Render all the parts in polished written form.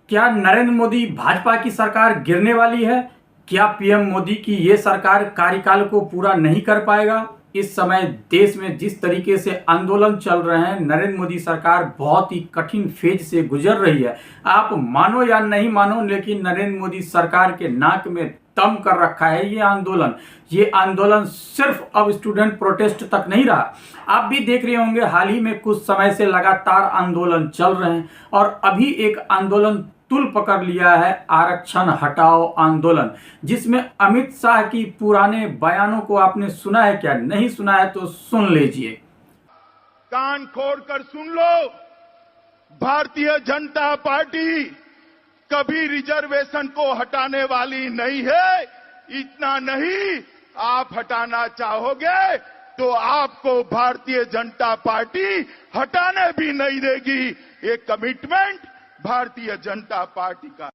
क्या नरेंद्र मोदी भाजपा की सरकार गिरने वाली है? क्या पीएम मोदी की ये सरकार कार्यकाल को पूरा नहीं कर पाएगा? इस समय देश में जिस तरीके से आंदोलन चल रहे हैं, नरेंद्र मोदी सरकार बहुत ही कठिन फेज से गुजर रही है। आप मानो या नहीं मानो, लेकिन नरेंद्र मोदी सरकार के नाक में दम कर रखा है ये आंदोलन सिर्फ अब स्टूडेंट प्रोटेस्ट तक नहीं रहा। आप भी देख रहे होंगे, हाल ही में कुछ समय से लगातार आंदोलन चल रहे हैं और अभी एक आंदोलन तुल पकड़ लिया है, आरक्षण हटाओ आंदोलन, जिसमें अमित शाह की पुराने बयानों को आपने सुना है क्या? नहीं सुना है तो सुन लीजिए। कान खोल कर सुन लो, भारतीय जनता पार्टी कभी रिजर्वेशन को हटाने वाली नहीं है। इतना नहीं, आप हटाना चाहोगे तो आपको भारतीय जनता पार्टी हटाने भी नहीं देगी। ये कमिटमेंट भारतीय जनता पार्टी का।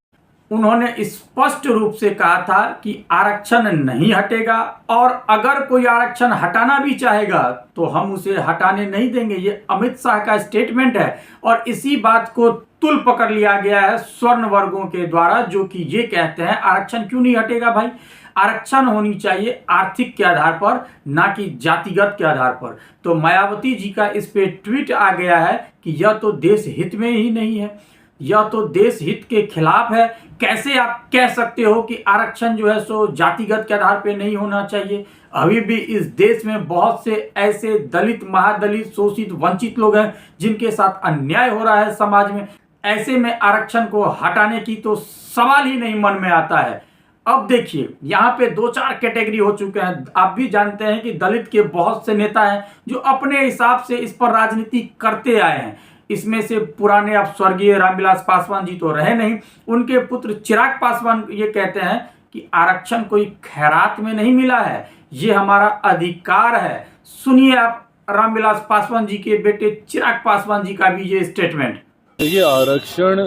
उन्होंने स्पष्ट रूप से कहा था कि आरक्षण नहीं हटेगा और अगर कोई आरक्षण हटाना भी चाहेगा तो हम उसे हटाने नहीं देंगे। ये अमित शाह का स्टेटमेंट है और इसी बात को तुल पकड़ लिया गया है स्वर्ण वर्गों के द्वारा, जो कि ये कहते हैं आरक्षण क्यों नहीं हटेगा भाई, आरक्षण होनी चाहिए आर्थिक के आधार पर, ना कि जातिगत के आधार पर। तो मायावती जी का इस पे ट्वीट आ गया है कि यह तो देश हित में ही नहीं है, यह तो देश हित के खिलाफ है। कैसे आप कह सकते हो कि आरक्षण जो है सो जातिगत के आधार पे नहीं होना चाहिए? अभी भी इस देश में बहुत से ऐसे दलित, महादलित, शोषित, वंचित लोग हैं जिनके साथ अन्याय हो रहा है समाज में। ऐसे में आरक्षण को हटाने की तो सवाल ही नहीं मन में आता है। अब देखिए, यहाँ पे 2-4 कैटेगरी हो चुके हैं। आप भी जानते हैं कि दलित के बहुत से नेता हैं जो अपने हिसाब से इस पर राजनीति करते आए हैं। इसमें से पुराने, अब स्वर्गीय रामविलास पासवान जी तो रहे नहीं, उनके पुत्र चिराग पासवान ये कहते हैं कि आरक्षण कोई खैरात में नहीं मिला है, ये हमारा अधिकार है। सुनिए आप रामविलास पासवान जी के बेटे चिराग पासवान जी का भी ये स्टेटमेंट। ये आरक्षण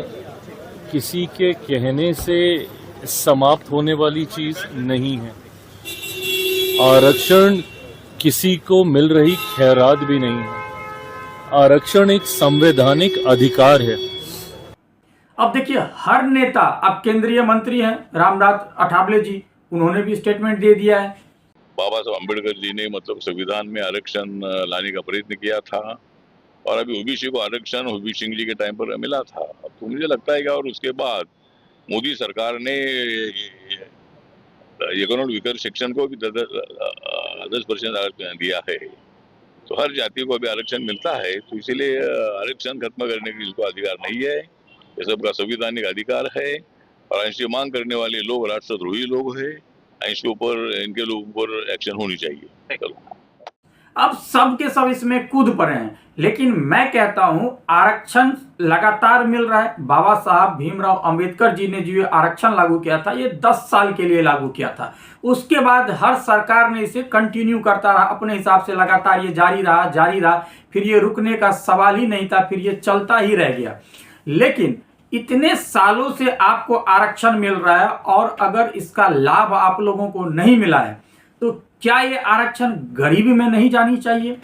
किसी के कहने से समाप्त होने वाली चीज नहीं है। आरक्षण किसी को मिल रही खैरात भी नहीं है। आरक्षण एक संवैधानिक अधिकार है। अब देखिए, हर नेता, अब केंद्रीय मंत्री हैं रामनाथ अठावले जी, उन्होंने भी स्टेटमेंट दे दिया है। बाबा साहब अम्बेडकर जी ने संविधान में आरक्षण लाने का प्रयत्न किया था और अभी ओबीसी को आरक्षण ओबीसी सिंह जी के टाइम पर मिला था। अब तो मुझे लगता है कि और उसके बाद मोदी सरकार ने इकोनॉमिक वीकर सेक्शन को भी 10% आरक्षण दिया है, तो हर जाति को अभी आरक्षण मिलता है। तो इसीलिए आरक्षण खत्म करने की इसको अधिकार नहीं है, ये सबका संवैधानिक अधिकार है। और ऐसी मांग करने वाले लोग राष्ट्रद्रोही लोग हैं, इसके ऊपर इनके लोगों पर एक्शन होनी चाहिए। अब सब के सब इसमें कूद पड़े हैं, लेकिन मैं कहता हूं आरक्षण लगातार मिल रहा है। बाबा साहब भीमराव अंबेडकर जी ने जो आरक्षण लागू किया था, ये 10 साल के लिए लागू किया था। उसके बाद हर सरकार ने इसे कंटिन्यू करता रहा अपने हिसाब से, लगातार ये जारी रहा। फिर ये रुकने का सवाल ही नहीं था, फिर ये चलता ही रह गया। लेकिन इतने सालों से आपको आरक्षण मिल रहा है और अगर इसका लाभ आप लोगों को नहीं मिला है तो क्या ये आरक्षण गरीबी में नहीं जानी चाहिए?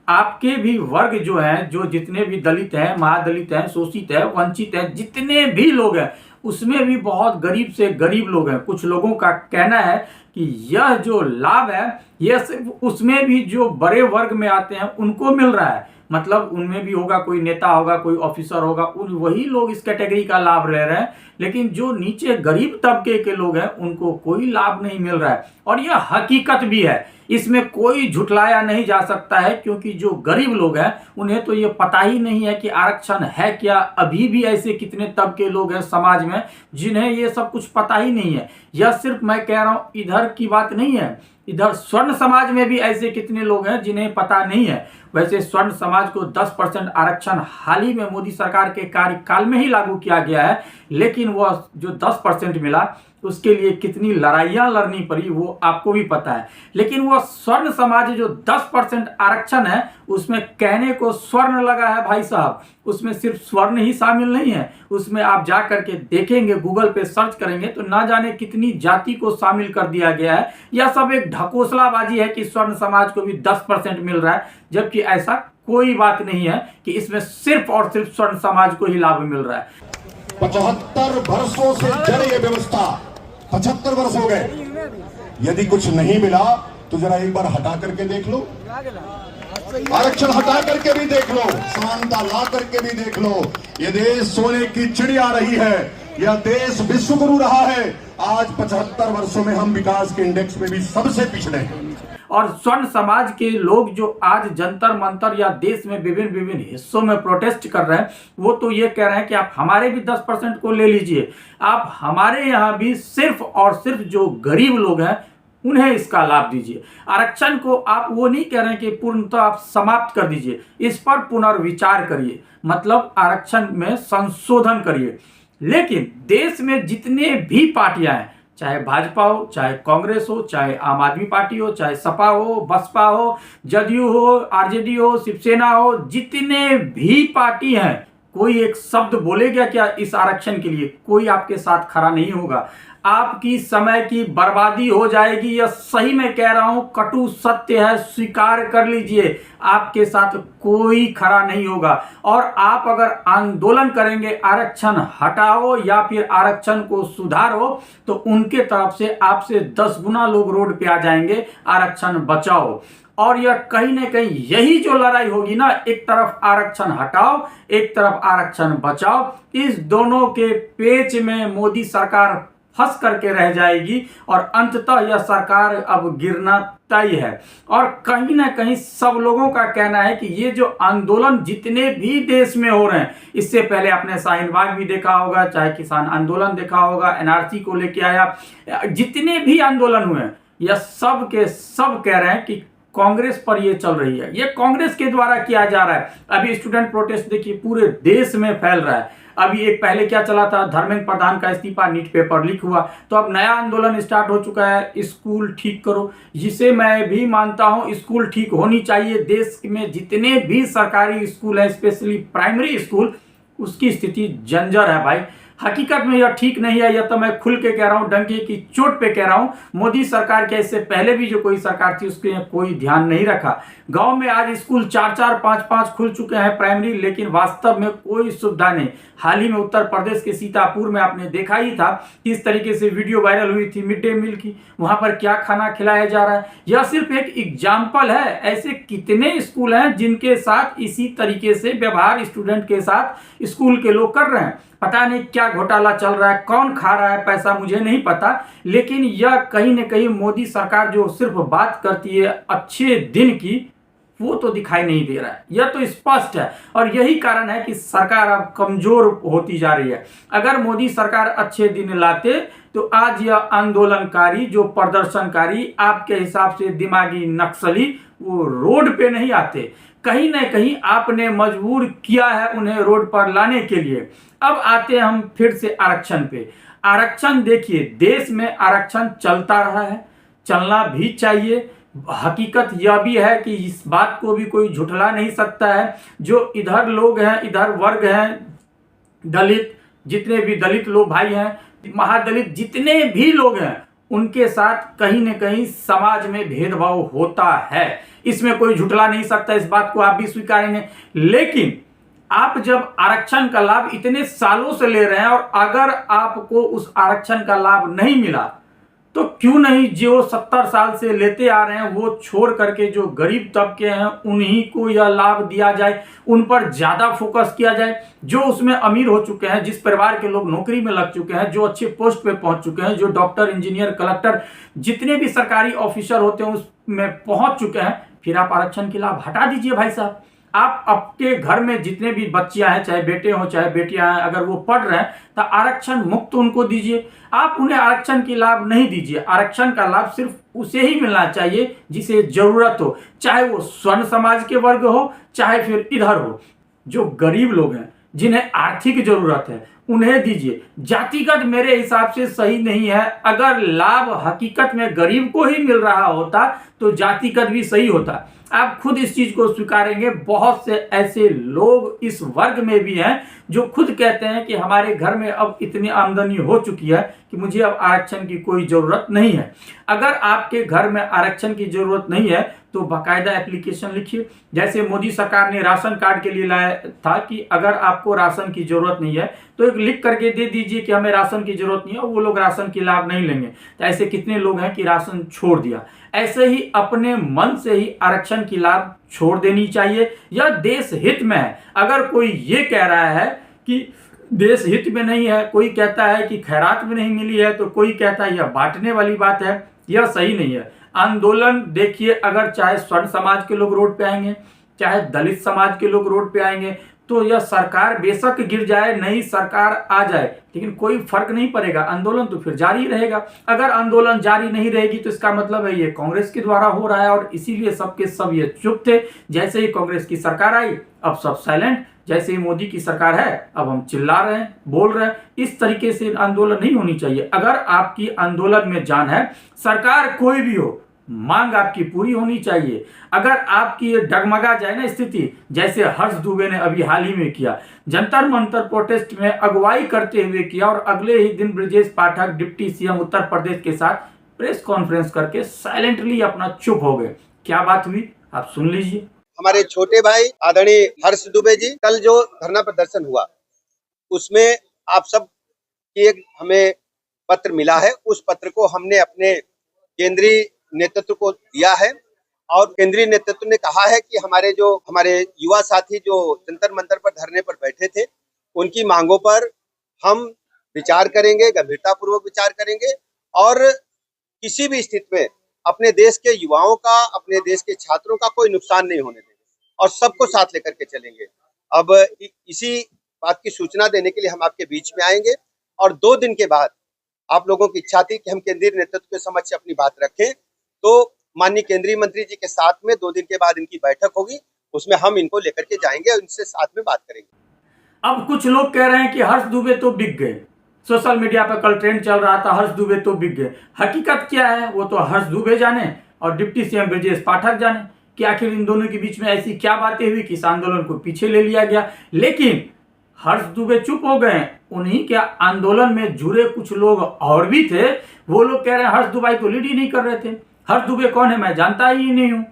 आपके भी वर्ग जो हैं, जो जितने भी दलित हैं, महादलित हैं, शोषित हैं, वंचित हैं, जितने भी लोग हैं, उसमें भी बहुत गरीब से गरीब लोग हैं। कुछ लोगों का कहना है कि यह जो लाभ है यह सिर्फ उसमें भी जो बड़े वर्ग में आते हैं उनको मिल रहा है। मतलब उनमें भी होगा, कोई नेता होगा, कोई ऑफिसर होगा, वही लोग इस कैटेगरी का लाभ ले रहे हैं, लेकिन जो नीचे गरीब तबके के लोग हैं उनको कोई लाभ नहीं मिल रहा है। और यह हकीकत भी है, इसमें कोई झुठलाया नहीं जा सकता है, क्योंकि जो गरीब लोग हैं उन्हें तो ये पता ही नहीं है कि आरक्षण है क्या। अभी भी ऐसे कितने तबके लोग हैं समाज में जिन्हें ये सब कुछ पता ही नहीं है। यह सिर्फ मैं कह रहा हूं इधर की बात नहीं है, इधर स्वर्ण समाज में भी ऐसे कितने लोग हैं जिन्हें पता नहीं है। वैसे स्वर्ण समाज को 10% आरक्षण हाल ही में मोदी सरकार के कार्यकाल में ही लागू किया गया है, लेकिन वह जो 10% मिला उसके लिए कितनी लड़ाइयां लड़नी पड़ी वो आपको भी पता है। लेकिन वो स्वर्ण समाज जो 10% आरक्षण है उसमें कहने को स्वर्ण लगा है भाई साहब, उसमें सिर्फ स्वर्ण ही शामिल नहीं है, उसमें आप जा करके देखेंगे, गूगल पे सर्च करेंगे तो ना जाने कितनी जाति को शामिल कर दिया गया है। यह सब एक ढकोसलाबाजी है कि स्वर्ण समाज को भी 10% मिल रहा है, जबकि ऐसा कोई बात नहीं है कि इसमें सिर्फ और सिर्फ स्वर्ण समाज को ही लाभ मिल रहा है। 75 वर्षों से जड़ ये व्यवस्था, 75 वर्ष हो गए। यदि कुछ नहीं मिला तो जरा एक बार हटा करके देख लो, आरक्षण हटा करके भी देख लो, समानता ला करके भी देख लो। ये देश सोने की चिड़िया रही है, यह देश विश्व गुरु रहा है। आज 75 वर्षों में हम विकास के इंडेक्स में भी सबसे पिछड़े हैं। और स्वर्ण समाज के लोग जो आज जंतर मंतर या देश में विभिन्न हिस्सों में प्रोटेस्ट कर रहे हैं, वो तो ये कह रहे हैं कि आप हमारे भी 10% को ले लीजिए, आप हमारे यहाँ भी सिर्फ और सिर्फ जो गरीब लोग हैं उन्हें इसका लाभ दीजिए। आरक्षण को आप वो नहीं कह रहे हैं कि पूर्णतः आप समाप्त कर दीजिए, इस पर पुनर्विचार करिए, मतलब आरक्षण में संशोधन करिए। लेकिन देश में जितने भी पार्टियां हैं, चाहे भाजपा हो, चाहे कांग्रेस हो, चाहे आम आदमी पार्टी हो, चाहे सपा हो, बसपा हो, जदयू हो, आरजेडी हो, शिवसेना हो, जितने भी पार्टी हैं, कोई एक शब्द बोलेगा क्या इस आरक्षण के लिए? कोई आपके साथ खड़ा नहीं होगा। आपकी समय की बर्बादी हो जाएगी, यह सही में कह रहा हूं, कटु सत्य है, स्वीकार कर लीजिए। आपके साथ कोई खड़ा नहीं होगा। और आप अगर आंदोलन करेंगे आरक्षण हटाओ या फिर आरक्षण को सुधारो, तो उनके तरफ से आपसे 10 गुना लोग रोड पे आ जाएंगे, आरक्षण बचाओ। और यह कहीं ना कहीं यही जो लड़ाई होगी ना, एक तरफ आरक्षण हटाओ, एक तरफ आरक्षण बचाओ, इस दोनों के पेच में मोदी सरकार फंस करके रह जाएगी और अंततः यह सरकार अब गिरना तय है। और कहीं ना कहीं सब लोगों का कहना है कि ये जो आंदोलन जितने भी देश में हो रहे हैं, इससे पहले आपने शाहीन बाग भी देखा होगा, चाहे किसान आंदोलन देखा होगा, एनआरसी को लेके आया, जितने भी आंदोलन हुए हैं, यह सब के सब कह रहे हैं कि कांग्रेस पर ये चल रही है, ये कांग्रेस के द्वारा किया जा रहा है। अभी स्टूडेंट प्रोटेस्ट देखिए पूरे देश में फैल रहा है। अभी एक पहले क्या चला था, धर्मेंद्र प्रधान का इस्तीफा, नीट पेपर लीक हुआ, तो अब नया आंदोलन स्टार्ट हो चुका है, स्कूल ठीक करो, जिसे मैं भी मानता हूं स्कूल ठीक होनी चाहिए। देश में जितने भी सरकारी स्कूल है, स्पेशली प्राइमरी स्कूल, उसकी स्थिति जंजर है भाई। हकीकत में यह ठीक नहीं है, यह तो मैं खुल के कह रहा हूं, डंके की चोट पे कह रहा हूं। मोदी सरकार के इससे पहले भी जो कोई सरकार थी उसके कोई ध्यान नहीं रखा। गांव में आज स्कूल 4-4, 5-5 खुल चुके हैं प्राइमरी, लेकिन वास्तव में कोई सुविधा नहीं। हाल ही में उत्तर प्रदेश के सीतापुर में आपने देखा ही था किस तरीके से वीडियो वायरल हुई थी मिड डे मील की, वहां पर क्या खाना खिलाया जा रहा है। यह सिर्फ एक एग्जाम्पल है, ऐसे कितने स्कूल हैं जिनके साथ इसी तरीके से व्यवहार स्टूडेंट के साथ स्कूल के लोग कर रहे हैं। पता नहीं क्या घोटाला चल रहा है, कौन खा रहा है पैसा, मुझे नहीं पता, लेकिन यह कहीं न कहीं मोदी सरकार जो सिर्फ बात करती है अच्छे दिन की, वो तो दिखाई नहीं दे रहा है। यह तो स्पष्ट है और यही कारण है कि सरकार अब कमजोर होती जा रही है। अगर मोदी सरकार अच्छे दिन लाते तो आज यह आंदोलनकारी जो प्रदर्शनकारी आपके हिसाब से दिमागी नक्सली वो रोड पे नहीं आते। कहीं ना कहीं आपने मजबूर किया है उन्हें रोड पर लाने के लिए। अब आते हैं हम फिर से आरक्षण पे। आरक्षण देखिए, देश में आरक्षण चलता रहा है, चलना भी चाहिए। हकीकत यह भी है कि इस बात को भी कोई झुठला नहीं सकता है, जो इधर लोग हैं, इधर वर्ग हैं, दलित, जितने भी दलित लोग भाई हैं, महादलित जितने भी लोग हैं, उनके साथ कहीं न कहीं समाज में भेदभाव होता है। इसमें कोई झुठला नहीं सकता, इस बात को आप भी स्वीकारेंगे। लेकिन आप जब आरक्षण का लाभ इतने सालों से ले रहे हैं और अगर आपको उस आरक्षण का लाभ नहीं मिला, तो क्यों नहीं जो 70 साल से लेते आ रहे हैं वो छोड़ करके जो गरीब तबके हैं उन्हीं को यह लाभ दिया जाए, उन पर ज्यादा फोकस किया जाए। जो उसमें अमीर हो चुके हैं, जिस परिवार के लोग नौकरी में लग चुके हैं, जो अच्छे पोस्ट पे पहुंच चुके हैं, जो डॉक्टर, इंजीनियर, कलेक्टर, जितने भी सरकारी ऑफिसर होते हैं उसमें पहुंच चुके हैं, फिर आप आरक्षण के लाभ हटा दीजिए भाई साहब। आप आपके घर में जितने भी बच्चियां हैं, चाहे बेटे हो चाहे बेटियां हैं, अगर वो पढ़ रहे हैं तो आरक्षण मुक्त उनको दीजिए। आप उन्हें आरक्षण की लाभ नहीं दीजिए। आरक्षण का लाभ सिर्फ उसे ही मिलना चाहिए जिसे जरूरत हो, चाहे वो स्वर्ण समाज के वर्ग हो चाहे फिर इधर हो। जो गरीब लोग हैं, जिन्हें आर्थिक जरूरत है, उन्हें दीजिए। जातिगत मेरे हिसाब से सही नहीं है। अगर लाभ हकीकत में गरीब को ही मिल रहा होता तो जातिगत भी सही होता। आप खुद इस चीज को स्वीकारेंगे। बहुत से ऐसे लोग इस वर्ग में भी हैं जो खुद कहते हैं कि हमारे घर में अब इतनी आमदनी हो चुकी है कि मुझे अब आरक्षण की कोई जरूरत नहीं है। अगर आपके घर में आरक्षण की जरूरत नहीं है तो बाकायदा एप्लीकेशन लिखिए। जैसे मोदी सरकार ने राशन कार्ड के लिए लाया था कि अगर आपको राशन की जरूरत नहीं है तो एक लिख करके दे दीजिए कि हमें राशन की जरूरत नहीं है, और वो लोग राशन की लाभ नहीं लेंगे। तो ऐसे कितने लोग हैं कि राशन छोड़ दिया। ऐसे ही अपने मन से ही आरक्षण की लाभ छोड़ देनी चाहिए। यह देश हित में है। अगर कोई ये कह रहा है कि देश हित में नहीं है, कोई कहता है कि खैरात में नहीं मिली है, तो कोई कहता है यह बांटने वाली बात है, यह सही नहीं है। आंदोलन देखिए, अगर चाहे स्वर्ण समाज के लोग रोड पे आएंगे, चाहे दलित समाज के लोग रोड पे आएंगे, तो यह सरकार बेशक गिर जाए, नई सरकार आ जाए, लेकिन कोई फर्क नहीं पड़ेगा, आंदोलन तो फिर जारी रहेगा। अगर आंदोलन जारी नहीं रहेगी तो इसका मतलब है ये कांग्रेस के द्वारा हो रहा है, और इसीलिए सबके सब ये चुप थे। जैसे ही कांग्रेस की सरकार आई, अब सब साइलेंट। जैसे ही मोदी की सरकार है, अब हम चिल्ला रहे हैं, बोल रहे हैं। इस तरीके से आंदोलन नहीं होनी चाहिए। अगर आपकी आंदोलन में जान है, सरकार कोई भी हो, मांग आपकी पूरी होनी चाहिए। अगर आपकी ये डगमगा जाए ना स्थिति, जैसे हर्ष दुबे ने अभी हाल ही में किया, जंतर मंतर प्रोटेस्ट में अगुवाई करते हुए किया, और अगले ही दिन ब्रजेश पाठक डिप्टी सीएम उत्तर प्रदेश के साथ प्रेस कॉन्फ्रेंस करके साइलेंटली अपना चुप हो गए। क्या बात हुई, आप सुन लीजिए। हमारे छोटे भाई आदरणीय हर्ष दुबे जी, कल जो धरना प्रदर्शन हुआ उसमें आप सब की एक हमें पत्र मिला है। उस पत्र को हमने अपने केंद्रीय नेतृत्व को दिया है, और केंद्रीय नेतृत्व ने कहा है कि हमारे युवा साथी जो जंतर मंतर पर धरने पर बैठे थे, उनकी मांगों पर हम विचार करेंगे, गंभीरतापूर्वक विचार करेंगे, और किसी भी स्थिति में अपने देश के युवाओं का, अपने देश के छात्रों का कोई नुकसान नहीं होने देंगे, और सबको साथ लेकर के चलेंगे। अब इसी बात की सूचना देने के लिए हम आपके बीच में आएंगे, और 2 दिन के बाद आप लोगों की इच्छा थी कि हम केंद्रीय नेतृत्व के समक्ष अपनी बात रखें, तो माननीय केंद्रीय मंत्री जी के साथ में 2 दिन के बाद इनकी बैठक होगी, उसमें हम इनको लेकर के जाएंगे और इनसे साथ में बात करेंगे। अब कुछ लोग कह रहे हैं कि हर्ष दुबे तो बिक गए, सोशल मीडिया पर कल ट्रेंड चल रहा था, हर्ष दुबे तो बिक गए। हकीकत क्या है वो तो हर्ष दुबे जाने और डिप्टी सीएम ब्रजेश पाठक जाने कि आखिर इन दोनों के बीच में ऐसी क्या बातें हुई कि इस आंदोलन को पीछे ले लिया गया। लेकिन हर्ष दुबे चुप हो गए। उन्हीं के आंदोलन में जुड़े कुछ लोग और भी थे, वो लोग कह रहे हैं हर्ष दुबे तो लीड ही नहीं कर रहे थे, हर्ष दुबे कौन है मैं जानता ही नहीं हूं।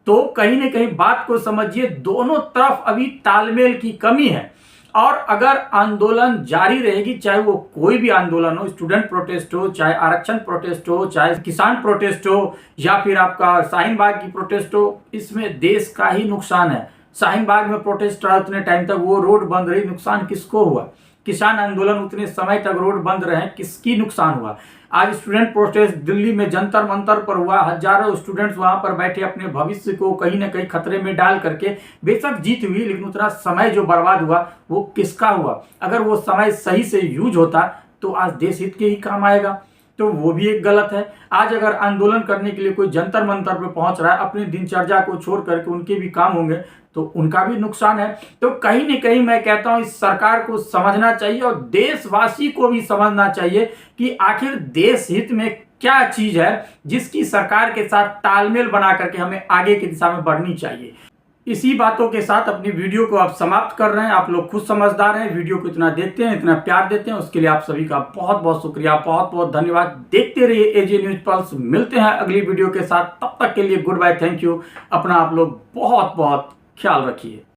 तो कहीं ना कहीं बात को समझिए, दोनों तरफ अभी तालमेल की कमी है। और अगर आंदोलन जारी रहेगी, चाहे वो कोई भी आंदोलन हो, स्टूडेंट प्रोटेस्ट हो, चाहे आरक्षण प्रोटेस्ट हो, चाहे किसान प्रोटेस्ट हो, या फिर आपका शाहीन बाग की प्रोटेस्ट हो, इसमें देश का ही नुकसान है। शाहीन बाग में प्रोटेस्ट रहा उतने टाइम तक, वो रोड बंद रही, नुकसान किसको हुआ? किसान आंदोलन उतने समय तक रोड बंद रहे, किसकी नुकसान हुआ? आज स्टूडेंट प्रोटेस्ट दिल्ली में जंतर मंतर पर हुआ, हजारों स्टूडेंट्स वहां पर बैठे अपने भविष्य को कहीं ना कहीं खतरे में डाल करके, बेशक जीत हुई, लेकिन उतना समय जो बर्बाद हुआ वो किसका हुआ? अगर वो समय सही से यूज होता तो आज देश हित के ही काम आएगा, तो वो भी एक गलत है। आज अगर आंदोलन करने के लिए कोई जंतर मंतर पे पहुंच रहा है, अपनी दिनचर्या को छोड़ करके, उनके भी काम होंगे तो उनका भी नुकसान है। तो कहीं न कहीं मैं कहता हूं इस सरकार को समझना चाहिए, और देशवासी को भी समझना चाहिए कि आखिर देश हित में क्या चीज है जिसकी सरकार के साथ तालमेल बना करके हमें आगे की दिशा में बढ़नी चाहिए। इसी बातों के साथ अपनी वीडियो को आप समाप्त कर रहे हैं। आप लोग खुद समझदार हैं, वीडियो को इतना देखते हैं, इतना प्यार देते हैं, उसके लिए आप सभी का बहुत बहुत शुक्रिया, बहुत बहुत धन्यवाद। देखते रहिए एजे न्यूज पल्स। मिलते हैं अगली वीडियो के साथ, तब तक के लिए गुड बाय, थैंक यू। अपना आप लोग बहुत बहुत ख्याल रखिए।